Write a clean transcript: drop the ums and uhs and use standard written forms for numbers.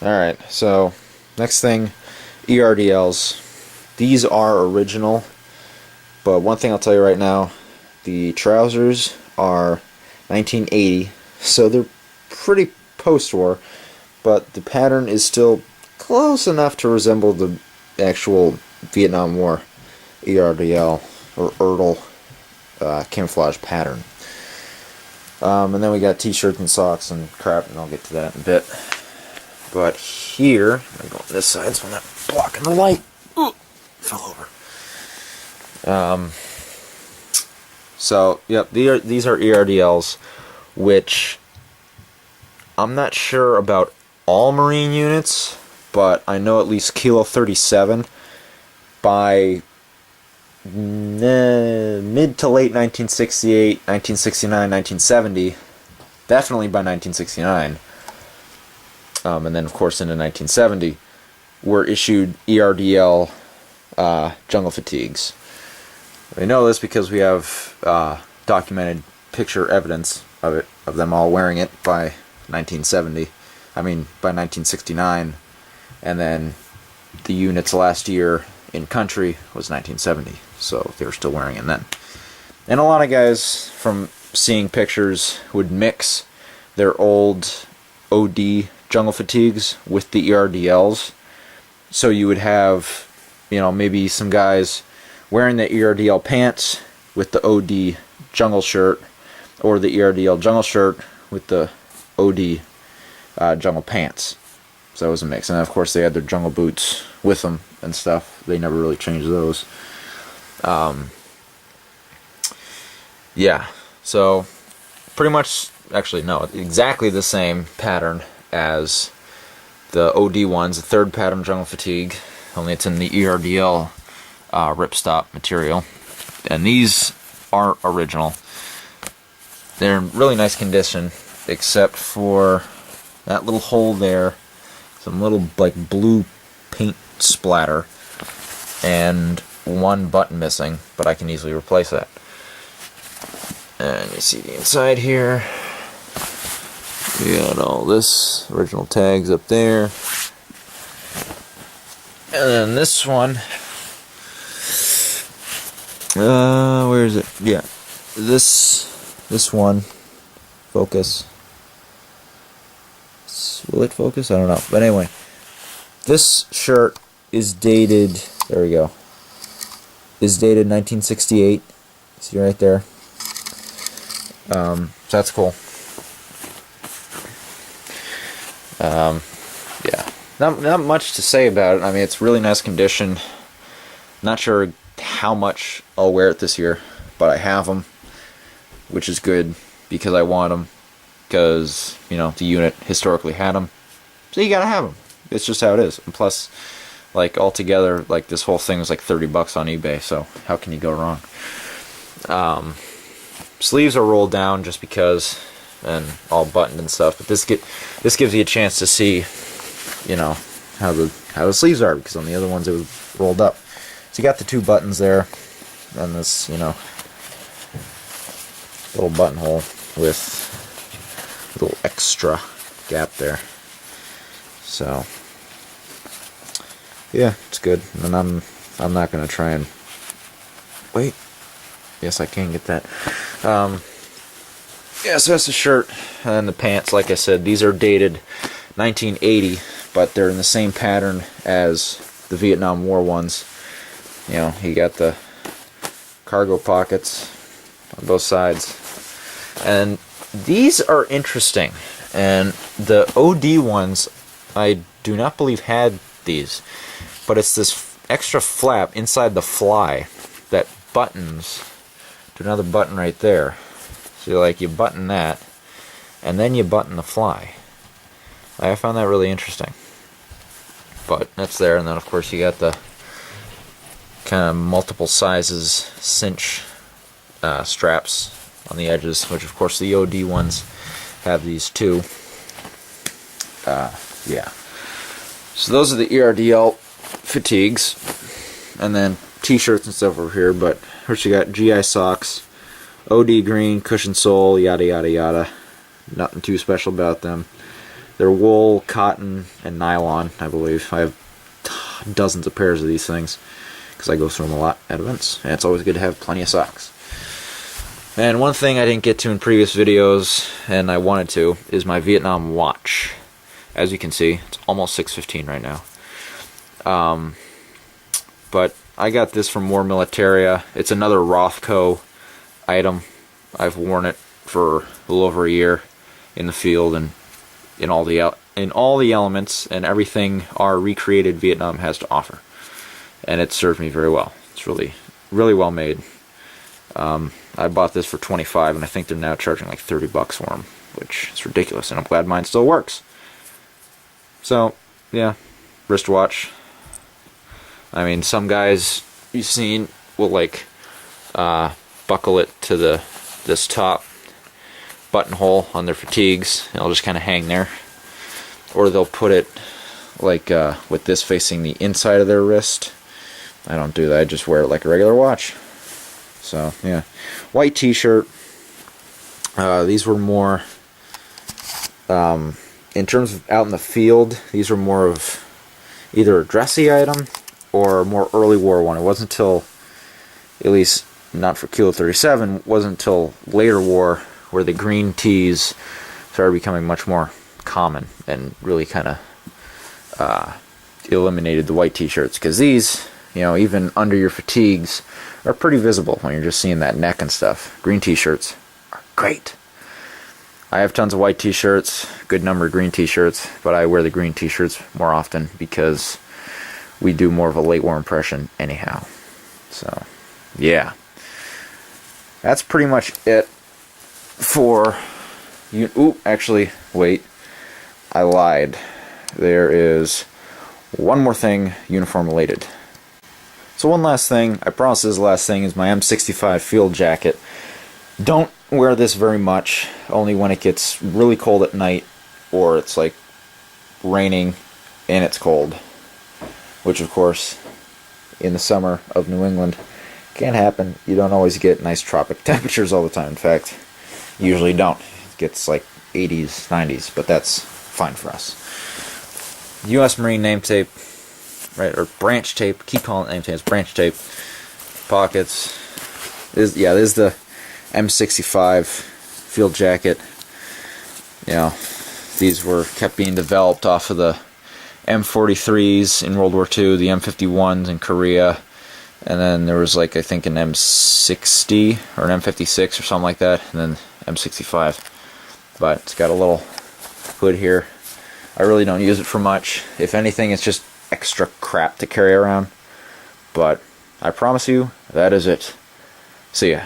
Alright, so next thing, ERDLs. These are original, but one thing I'll tell you right now, the trousers are 1980, so they're pretty post-war, but the pattern is still close enough to resemble the actual Vietnam War ERDL or ERDL camouflage pattern. And then we got t-shirts and socks and crap, and I'll get to that in a bit. But here, I'm going to go on this side so I'm not blocking the light. Ooh, fell over. So, yep, these are ERDLs, which I'm not sure about all Marine units, but I know at least Kilo 37 by mid to late 1968, 1969, 1970, definitely by 1969, and then of course into 1970, were issued ERDL jungle fatigues. We know this because we have documented picture evidence of them all wearing it by 1970. I mean, by 1969, and then the unit's last year in country was 1970, so they were still wearing it then. And a lot of guys, from seeing pictures, would mix their old OD jungle fatigues with the ERDLs. So you would have, you know, maybe some guys wearing the ERDL pants with the OD jungle shirt, or the ERDL jungle shirt with the OD jungle pants. So it was a mix. And of course they had their jungle boots with them and stuff. They never really changed those. Yeah, so pretty much, actually no, exactly the same pattern as the OD ones, the third pattern jungle fatigue, only it's in the ERDL ripstop material. And these aren't original. They're in really nice condition, except for that little hole there, some little like blue paint splatter, and one button missing, but I can easily replace that. And you see the inside here. We got all this original tags up there, and then this one. Where is it? Yeah, this one. Focus. Will it focus? I don't know. But anyway, this shirt is dated. There we go. Is dated 1968. See right there. So that's cool. Yeah, not much to say about it. I mean, it's really nice condition. Not sure how much I'll wear it this year, but I have them, which is good because I want them. Because, you know, the unit historically had them, so you gotta have them. It's just how it is. And plus, like, altogether, like, this whole thing was like $30 on eBay, so how can you go wrong? Sleeves are rolled down just because, and all buttoned and stuff, but this gives you a chance to see, you know, how the sleeves are, because on the other ones it was rolled up. So you got the two buttons there, and this, you know, little buttonhole with a little extra gap there. So yeah, it's good. And I'm not gonna try and wait. Yes, I can get that. Yeah, so that's the shirt and the pants. Like I said, these are dated 1980, but they're in the same pattern as the Vietnam War ones. You know, you got the cargo pockets on both sides, and these are interesting. And the OD ones, I do not believe had these, but it's this extra flap inside the fly that buttons to another button right there. So like you button that, and then you button the fly. I found that really interesting. But that's there, and then of course you got the kind of multiple sizes cinch straps on the edges, which of course the OD ones have these too. Yeah. So those are the ERDL fatigues, and then t-shirts and stuff over here. But first you got GI socks, OD green, cushion sole, yada yada yada. Nothing too special about them. They're wool, cotton, and nylon, I believe. I have dozens of pairs of these things because I go through them a lot at events, and it's always good to have plenty of socks. And one thing I didn't get to in previous videos, and I wanted to, is my Vietnam watch. As you can see, it's almost 6:15 right now. But I got this from War Militaria. It's another Rothco item. I've worn it for a little over a year in the field and in all the elements and everything our recreated Vietnam has to offer. And it served me very well. It's really, really well made. I bought this for $25, and I think they're now charging like $30 for them, which is ridiculous, and I'm glad mine still works. So, yeah, wristwatch. I mean, some guys you've seen will like buckle it to this top buttonhole on their fatigues, and it'll just kind of hang there. Or they'll put it like with this facing the inside of their wrist. I don't do that. I just wear it like a regular watch. So, yeah. White t-shirt. These were more, in terms of out in the field, these were more of either a dressy item or a more early war one. It wasn't until, at least not for Kilo 37, wasn't until later war where the green tees started becoming much more common and really kind of eliminated the white t-shirts. Because these, you know, even under your fatigues, are pretty visible when you're just seeing that neck and stuff. Green t-shirts are great. I have tons of white t-shirts, good number of green t-shirts, but I wear the green t-shirts more often because we do more of a late war impression anyhow. So, yeah. That's pretty much it for you. Ooh, actually, wait. I lied. There is one more thing uniform related. So one last thing, I promise this is the last thing, is my M65 Field Jacket. Don't wear this very much, only when it gets really cold at night, or it's like raining and it's cold. Which of course, in the summer of New England, can't happen. You don't always get nice tropic temperatures all the time. In fact, you usually don't. It gets like 80s, 90s, but that's fine for us. U.S. Marine name tape. Right, or branch tape. Keep calling it name tape. It's branch tape. Pockets. This is the M65 Field Jacket. You know, these were kept being developed off of the M43s in World War II, the M51s in Korea, and then there was like I think an M60 or an M56 or something like that, and then M65. But it's got a little hood here. I really don't use it for much. If anything, it's just extra crap to carry around, but I promise you that is it. See ya.